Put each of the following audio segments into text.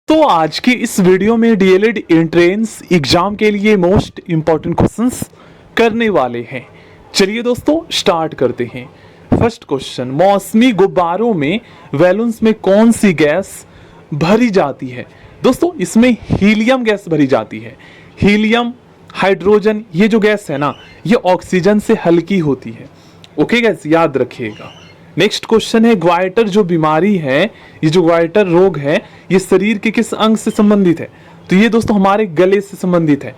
दोस्तों आज की इस वीडियो में डीएलएड एंट्रेंस एग्जाम के लिए मोस्ट इंपॉर्टेंट क्वेश्चंस करने वाले हैं। चलिए दोस्तों स्टार्ट करते हैं। फर्स्ट क्वेश्चन, मौसमी गुब्बारों में बैलून्स में कौन सी गैस भरी जाती है? दोस्तों इसमें हीलियम गैस भरी जाती है। हीलियम, हाइड्रोजन, ये जो गैस है ना, ये ऑक्सीजन से हल्की होती है। ओके गैस, याद रखिएगा। नेक्स्ट क्वेश्चन है, ग्वाइटर जो बीमारी है, ये जो ग्वाइटर रोग है, ये शरीर के किस अंग से संबंधित है? तो ये दोस्तों हमारे गले से संबंधित है,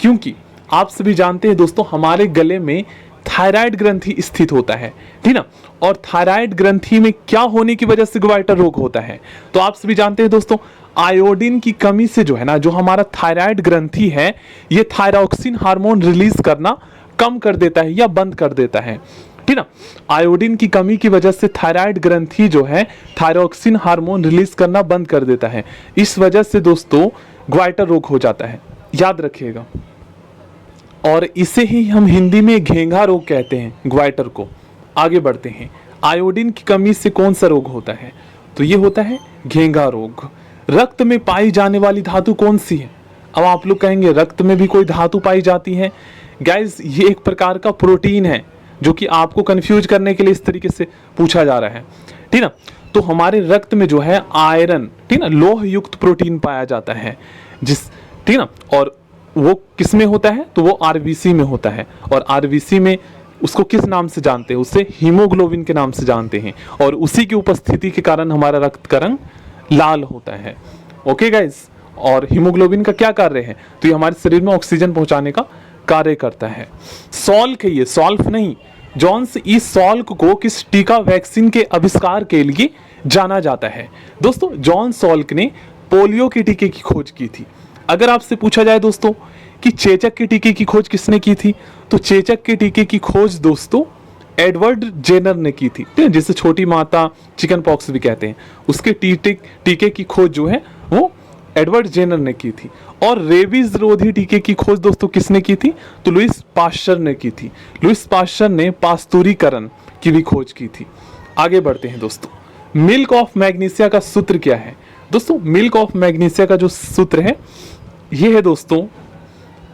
क्योंकि आप सभी जानते हैं दोस्तों हमारे गले में थायराइड ग्रंथि स्थित होता है, ठीक ना। और थायराइड ग्रंथि में क्या होने की वजह से ग्वाइटर रोग होता है? तो आप सभी जानते हैं दोस्तों आयोडीन की कमी से जो है ना, जो हमारा थायराइड ग्रंथि है, ये थायरॉक्सिन हार्मोन रिलीज करना कम कर देता है या बंद कर देता है, ठीक ना। आयोडीन की कमी की वजह से थायराइड ग्रंथि जो है थायरॉक्सिन हार्मोन रिलीज करना बंद कर देता है। इस वजह से दोस्तों ग्वाइटर रोग हो जाता है, याद रखिएगा। और इसे ही हम हिंदी में घेंघा रोग कहते हैं, ग्वाइटर को। आगे बढ़ते हैं, आयोडीन की कमी से कौन सा रोग होता है? तो ये होता है घेंघा रोग। रक्त में पाई जाने वाली धातु कौन सी है? अब आप लोग कहेंगे रक्त में भी कोई धातु पाई जाती है? गाइस, ये एक प्रकार का प्रोटीन है जो कि आपको कंफ्यूज करने के लिए इस तरीके से पूछा जा रहा है, ठीक ना। तो हमारे रक्त में जो है आयरन, ठीक ना, लोह युक्त प्रोटीन पाया जाता है, ठीक ना। और वो किस में होता है? तो वो आरबीसी में होता है। और आरबीसी में उसको किस नाम से जानते हैं? उसे हीमोग्लोबिन के नाम से जानते हैं। और उसी की उपस्थिति के कारण हमारा रक्त का रंग लाल होता है। ओके गाइस, और हीमोग्लोबिन का क्या कार्य है? तो ये हमारे शरीर में ऑक्सीजन पहुंचाने का कार्य करता है। सॉल्क है ये, सॉल्फ नहीं। जॉन्स ई सॉल्क को किस टीका वैक्सीन के आविष्कार के लिए जाना जाता है? दोस्तों जॉन सॉल्क ने पोलियो के टीके की खोज की थी। अगर आपसे पूछा जाए दोस्तों कि चेचक के टीके की खोज किसने की थी, तो चेचक के टीके की खोज दोस्तों एडवर्ड जेनर ने की थी, जिसे छोटी माता चिकन पॉक्स भी कहते हैं। उसके टीके की खोज जो है वो एडवर्ड जेनर ने की थी। और रेबीज रोधी टीके की खोज दोस्तों किसने की थी? तो लुइस पाश्चर ने की थी। लुइस पाश्चर ने पास्तुरीकरण की भी खोज की थी। आगे बढ़ते हैं दोस्तों, मिल्क ऑफ मैग्नीशिया का सूत्र क्या है? दोस्तों मिल्क ऑफ मैग्नीशिया का जो सूत्र है ये है दोस्तों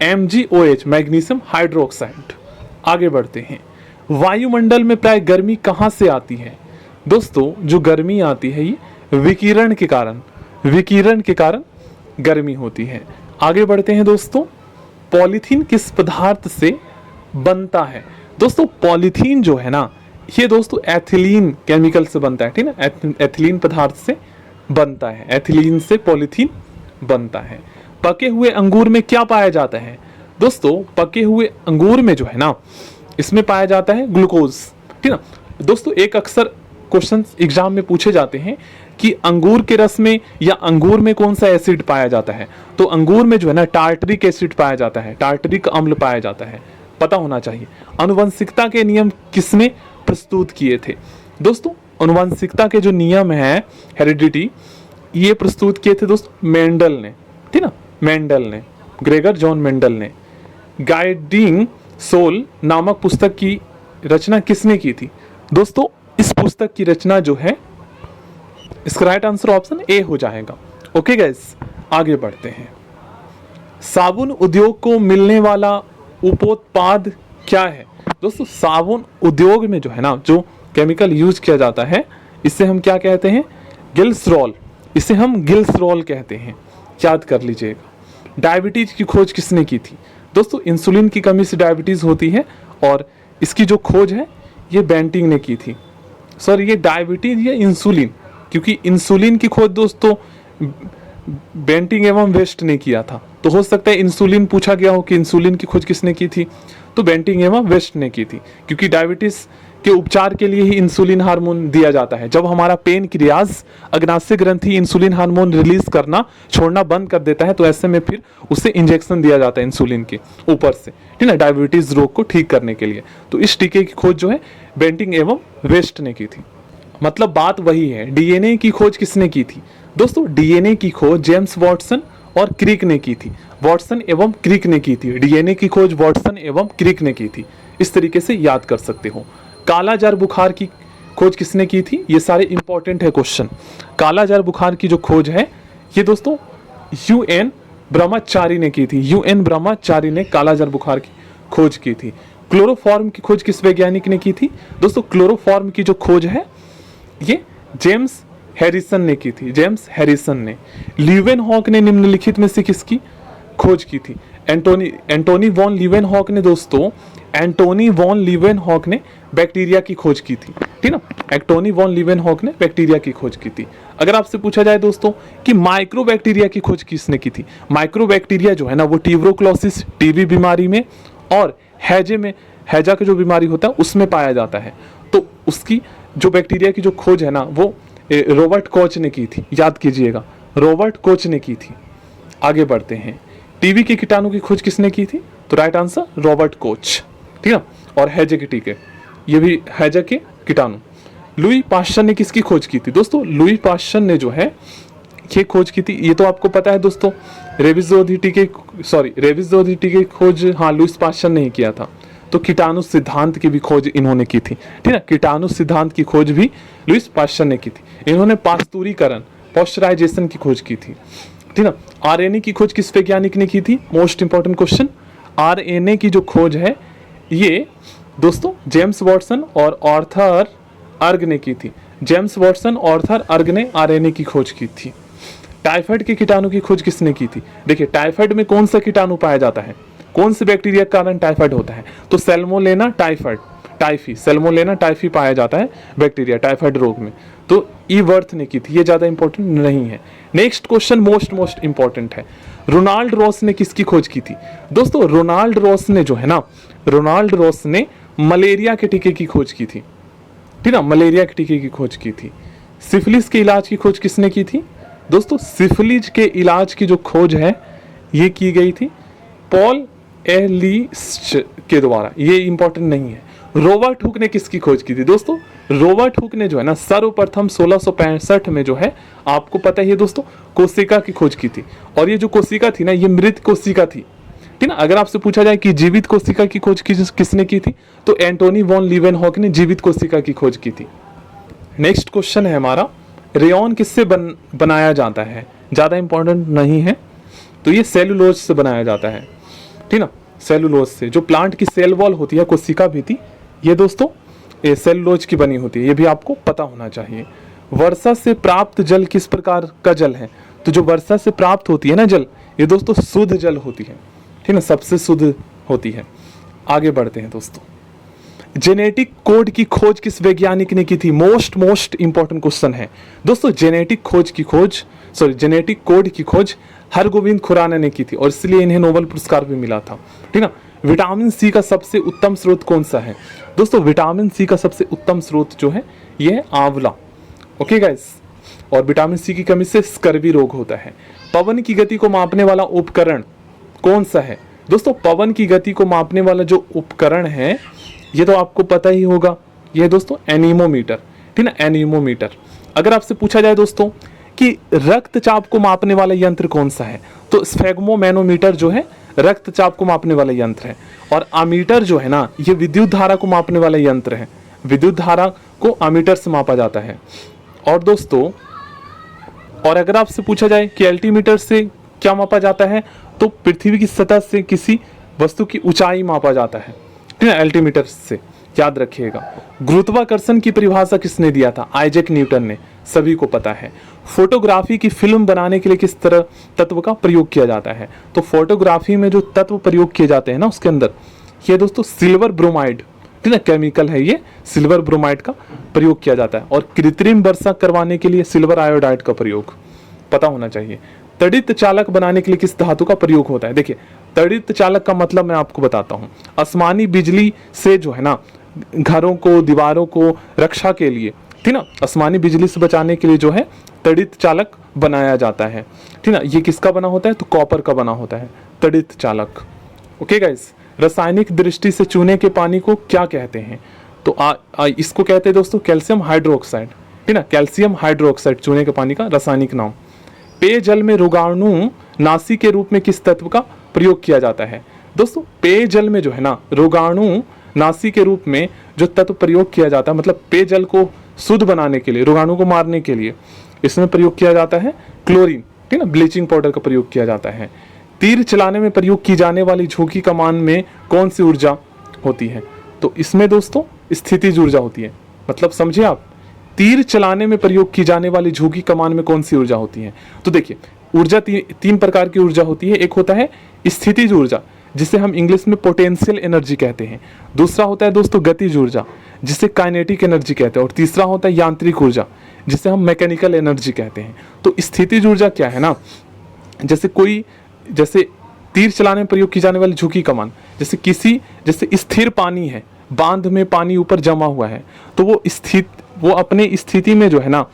MgOH, मैग्नीशियम हाइड्रोक्साइड। आगे बढ़ते हैं, वायुमंडल में प्राय गर्मी कहां से आती है? दोस्तों जो गर्मी आती है ये विकिरण के कारण गर्मी होती है। आगे बढ़ते हैं दोस्तों, पॉलीथीन किस पदार्थ से बनता है? दोस्तों पॉलीथीन जो है ना, ये दोस्तों एथिलीन केमिकल से बनता है, ठीक ना। एथिलीन पदार्थ से बनता है, एथिलीन से पॉलीथीन बनता है। पके हुए अंगूर में क्या पाया जाता है? दोस्तों पके हुए अंगूर में जो है ना, इसमें पाया जाता है ग्लूकोज, ठीक ना। दोस्तों एक अक्सर क्वेश्चन एग्जाम में पूछे जाते हैं कि अंगूर के रस में या अंगूर में कौन सा एसिड पाया जाता है? तो अंगूर में जो है ना टार्टरिक एसिड पाया जाता है, टार्टरिक अम्ल पाया जाता है, पता होना चाहिए। आनुवंशिकता के नियम किसने प्रस्तुत किए थे? दोस्तों आनुवंशिकता के जो नियम है, हेरिडिटी, ये प्रस्तुत किए थे दोस्तों मेंडल ने, ठीक ना, मेंडल ने, ग्रेगर जॉन मेंडल ने। गाइडिंग सोल नामक पुस्तक की रचना किसने की थी? दोस्तों इस पुस्तक की रचना जो है, इसका राइट आंसर ऑप्शन ए हो जाएगा। ओके गाइस, आगे बढ़ते हैं। साबुन उद्योग को मिलने वाला उपोत्पाद क्या है? दोस्तों साबुन उद्योग में जो है ना, जो केमिकल यूज किया जाता है, इसे हम क्या कहते हैं? ग्लिसरॉल। इसे हम ग्लिसरॉल कहते हैं, याद कर लीजिएगा। डायबिटीज की खोज किसने की थी? दोस्तों इंसुलिन की कमी से डायबिटीज होती है, और इसकी जो खोज है ये बेंटिंग ने की थी। सॉरी, ये डायबिटीज या इंसुलिन, क्योंकि इंसुलिन की खोज दोस्तों बेंटिंग एवं वेस्ट ने किया था। तो हो सकता है इंसुलिन पूछा गया हो कि इंसुलिन की खोज किसने की थी, तो बेंटिंग एवं वेस्ट ने की थी, क्योंकि डायबिटीज के उपचार के लिए ही इंसुलिन हार्मोन दिया जाता है। जब हमारा पेनक्रियाज अग्नाशय ग्रंथि इंसुलिन हार्मोन रिलीज करना छोड़ना बंद कर देता है, तो ऐसे में फिर उसे इंजेक्शन दिया जाता है इंसुलिन के ऊपर से, ठीक है, डायबिटीज रोग को ठीक करने के लिए। तो इस टीके की खोज जो है बेंटिंग एवं वेस्ट ने की थी। मतलब बात वही है। डीएनए की खोज किसने की थी? दोस्तों डीएनए की खोज जेम्स वॉटसन और क्रिक ने की थी। वॉटसन एवं क्रिक ने की थी। डीएनए की खोज वॉटसन एवं क्रिक ने की थी। इस तरीके से याद कर सकते हो। कालाजार बुखार की खोज किसने की थी? ये सारे इंपॉर्टेंट है क्वेश्चन। कालाजार बुखार की जो खोज है ये दोस्तों UN ब्रह्मचारी ने की थी। UN ब्रह्मचारी ने कालाजार बुखार की खोज की थी। क्लोरोफॉर्म की खोज किस वैज्ञानिक ने की थी? दोस्तों क्लोरोफॉर्म की जो खोज है ये जेम्स हैरिसन ने की थी। जेम्स हैरिसन ने। लीवेनहॉक ने निम्नलिखित में से किसकी खोज की थी? एंटोनी वॉन लीवेनहॉक ने दोस्तों, एंटोनी वॉन लीवेनहॉक ने बैक्टीरिया की खोज की थी। ठीक ना, एंटोनी वॉन लीवेनहॉक ने बैक्टीरिया की खोज की थी। अगर आपसे पूछा जाए दोस्तों कि माइक्रोबैक्टीरिया की खोज किसने की थी? माइक्रोबैक्टीरिया जो है ना वो ट्यूबरकुलोसिस टीबी बीमारी में और हैजे में, हैजा का जो बीमारी होता है उसमें पाया जाता है। तो उसकी जो बैक्टीरिया की जो खोज है ना वो रॉबर्ट कोच ने की थी। याद कीजिएगा, रॉबर्ट कोच ने की थी। आगे बढ़ते हैं। टीबी के कीटाणु की खोज किसने की थी? तो राइट आंसर रॉबर्ट कोच। ठीक है, और हैजे के टीके, ये भी हैजा के कीटाणु। लुई पाश्चर ने किसकी खोज की थी? दोस्तों लुई पाश्चर ने जो है ये खोज की थी। ये तो आपको पता है दोस्तों, रेबीज विरोधी टीके की खोज हाँ लुई पाश्चर ने ही किया था। तो कीटाणु सिद्धांत की भी खोज इन्होंने की थी। ठीक है, कीटाणु सिद्धांत की खोज भी लुई पाश्चर ने की थी। इन्होंने पास्तुरीकरण, पॉस्चराइजेशन की खोज की थी। ठीक है, आरएनए की खोज किस वैज्ञानिक ने की थी? Most important question. आरएनए की जो खोज है ये दोस्तों जेम्स वाटसन और आर्थर अर्ग ने की थी। जेम्स वाटसन और आर्थर अर्ग ने आरएनए की खोज की थी। टाइफाइड के कीटाणु की खोज किसने की थी? देखिए टाइफाइड में कौन सा कीटाणु पाया जाता है? कौन से बैक्टीरिया के कारण टाइफाइड होता है? तो Salmonella typhoid, typhi, Salmonella typhi पाया जाता है बैक्टीरिया टाइफाइड रोग में। तो ई वर्थ ने की थी। ये ज्यादा इंपॉर्टेंट नहीं है। नेक्स्ट क्वेश्चन मोस्ट इंपॉर्टेंट है। रोनाल्ड रॉस ने किसकी खोज की थी? दोस्तों रोनाल्ड रॉस ने जो है ना, रोनाल्ड रॉस ने मलेरिया के टीके की खोज की थी। ठीक है, मलेरिया के टीके की खोज की थी। सिफिलिस के इलाज की खोज किसने की थी? दोस्तों सिफिलिस के इलाज की जो खोज है ये की गई थी पॉल एलिस के द्वारा। ये इंपॉर्टेंट नहीं है। रॉबर्ट हुक ने किसकी खोज की थी? दोस्तों रॉबर्ट हुक ने जो है ना सर्वप्रथम 1665 में जो है, आपको पता ही है दोस्तों, कोशिका की खोज की थी। और ये जो कोशिका थी ना ये मृत कोशिका थी। ठीक ना, अगर आपसे पूछा जाए कि जीवित कोशिका की खोज किसने की थी तो एंटोनी वॉन लीवेनहॉक ने जीवित कोशिका की खोज की थी। नेक्स्ट क्वेश्चन है हमारा, रेयॉन किससे बनाया जाता है? ज्यादा इंपॉर्टेंट नहीं है। तो ये सेलुलोज से बनाया जाता है। ठीक ना, सेलुलोज से। जो प्लांट की सेल वॉल होती है, कोशिका भी थी, ये दोस्तों ये सेलुलोज की बनी होती है। ये भी आपको पता होना चाहिए। वर्षा से प्राप्त जल किस प्रकार का जल है? तो जो वर्षा से प्राप्त होती है ना जल, ये दोस्तों शुद्ध जल होती है। ठीक ना, सबसे शुद्ध होती है। आगे बढ़ते हैं दोस्तों। जेनेटिक कोड की खोज किस वैज्ञानिक ने की थी? मोस्ट इंपॉर्टेंट क्वेश्चन है दोस्तों। जेनेटिक कोड की खोज हरगोविंद खुराना ने की थी और इसलिए इन्हें नोबेल पुरस्कार भी मिला था। ठीक ना, विटामिन सी का सबसे उत्तम स्रोत कौन सा है? दोस्तों विटामिन सी का सबसे उत्तम स्रोत जो है ये है आंवला। ओके गाइस, और विटामिन सी की कमी से स्कर्वी रोग होता है। पवन की गति को मापने वाला उपकरण कौन सा है? दोस्तों पवन की गति को मापने वाला जो उपकरण है ये तो आपको पता ही होगा, ये दोस्तों एनीमोमीटर। ठीक ना, एनीमोमीटर। अगर आपसे पूछा जाए दोस्तों कि रक्तचाप को मापने वाला यंत्र कौन सा है तो स्फेग्मोमैनोमीटर जो है रक्तचाप को मापने वाला यंत्र है। और अमीटर जो है ना ये विद्युत धारा को मापने वाला यंत्र है। विद्युत धारा को अमीटर से मापा जाता है। और दोस्तों और अगर आपसे पूछा जाए कि अल्टीमीटर से क्या मापा जाता है तो पृथ्वी की सतह से किसी वस्तु की ऊंचाई मापा जाता है। ठीक है, अल्टीमीटर से। याद रखिएगा। गुरुत्वाकर्षण की परिभाषा किसने दिया था? आइजैक न्यूटन ने। सभी को पता है। फोटोग्राफी की फिल्म बनाने के लिए किस तरह तत्व का प्रयोग किया जाता है? तो फोटोग्राफी में जो तत्व प्रयोग किए जाते हैं ना उसके अंदर ये दोस्तों सिल्वर ब्रोमाइड, ठीक है, केमिकल है ये, सिल्वर ब्रोमाइड का प्रयोग किया जाता है। और कृत्रिम वर्षा करवाने के लिए सिल्वर आयोडाइड का प्रयोग पता होना चाहिए। तड़ित चालक बनाने के लिए किस धातु का प्रयोग होता है? देखिए तड़ित चालक का मतलब मैं आपको बताता हूँ। आसमानी बिजली से जो है ना घरों को, दीवारों को रक्षा के लिए, ठीक ना, आसमानी बिजली से बचाने के लिए जो है तड़ित चालक बनाया जाता है। ठीक ना, ये किसका बना होता है? तो कॉपर का बना होता है तड़ित चालक। ओके गाइस, रासायनिक दृष्टि से चूने के पानी को क्या कहते हैं? तो इसको कहते हैं दोस्तों कैल्शियम हाइड्रोक्साइड। ठीक ना, कैल्शियम हाइड्रोक्साइड चूने के पानी का रासायनिक नाम। पेयजल में रोगाणु नाशी के रूप में किस तत्व का प्रयोग किया जाता है? दोस्तों पेयजल में जो है ना रोगाणु नाशी के रूप में जो तत्व प्रयोग किया जाता है, मतलब पेयजल को शुद्ध बनाने के लिए, रोगाणु को मारने के लिए इसमें प्रयोग किया जाता है क्लोरीन। ठीक है ना, ब्लीचिंग पाउडर का प्रयोग किया जाता है। तीर चलाने में प्रयोग की जाने वाली झोंकी कमान में कौन सी ऊर्जा होती है? तो इसमें दोस्तों स्थितिज ऊर्जा होती है। मतलब समझे आप, तीर चलाने में प्रयोग की जाने वाली झोंकी कमान में कौन सी ऊर्जा होती है? तो देखिए ऊर्जा तीन प्रकार की ऊर्जा होती है। एक होता है स्थितिज ऊर्जा, जिसे हम इंग्लिश में पोटेंशियल एनर्जी कहते हैं। दूसरा होता है दोस्तों गतिज ऊर्जा, जिसे काइनेटिक एनर्जी कहते हैं। और तीसरा होता है यांत्रिक ऊर्जा, जिसे हम मैकेनिकल एनर्जी कहते हैं। तो स्थितिज ऊर्जा क्या है ना, जैसे तीर चलाने में प्रयोग की जाने वाली झुकी कमान, जैसे स्थिर पानी है, बांध में पानी ऊपर जमा हुआ है, तो वो अपने स्थिति में जो है ना,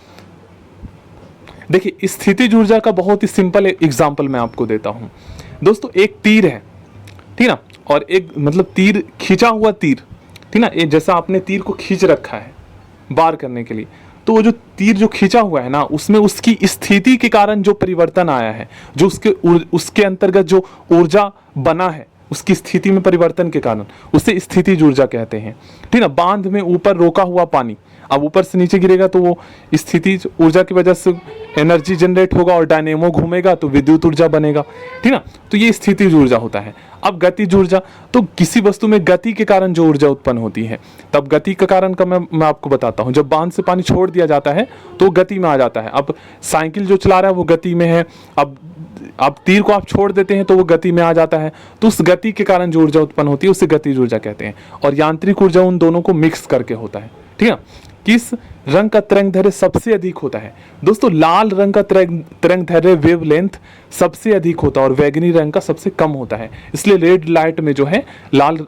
देखिए स्थितिज ऊर्जा का बहुत ही सिंपल एग्जांपल मैं आपको देता हूं दोस्तों। एक तीर है, ठीक ना, और एक मतलब तीर, खींचा हुआ तीर, ठीक ना, जैसा आपने तीर को खींच रखा है वार करने के लिए, तो वो जो तीर जो खींचा हुआ है ना, उसमें उसकी स्थिति के कारण जो परिवर्तन आया है, जो उसके अंतर्गत जो ऊर्जा बना है, उसकी स्थिति में परिवर्तन के कारण, उसे स्थितिज ऊर्जा कहते हैं। ठीक है, बांध में ऊपर रोका हुआ पानी अब ऊपर से नीचे गिरेगा तो वो स्थितिज ऊर्जा की वजह से एनर्जी जनरेट होगा और डायनेमो घूमेगा तो विद्युत ऊर्जा बनेगा। ठीक ना, तो ये स्थितिज ऊर्जा होता है। अब गतिज ऊर्जा, तो किसी वस्तु में गति के कारण जो ऊर्जा उत्पन्न होती है, तब गति के कारण का मैं आपको बताता हूँ। जब बांध से पानी छोड़ दिया जाता है तो गति में आ जाता है। अब साइकिल जो चला रहा है वो गति में है, अब तीर को आप छोड़ देते हैं तो वो गति में आ जाता है, तो उस गति के कारण जो ऊर्जा उत्पन्न होती है उसे गतिज ऊर्जा कहते हैं। और यांत्रिक ऊर्जा उन दोनों को मिक्स करके होता है। ठीक है, किस रंग का तरंगदैर्घ्य सबसे अधिक होता है? दोस्तों लाल रंग का तरंगदैर्घ्य वेवलेंथ सबसे अधिक होता है और बैगनी रंग का सबसे कम होता है। इसलिए रेड लाइट में जो है लाल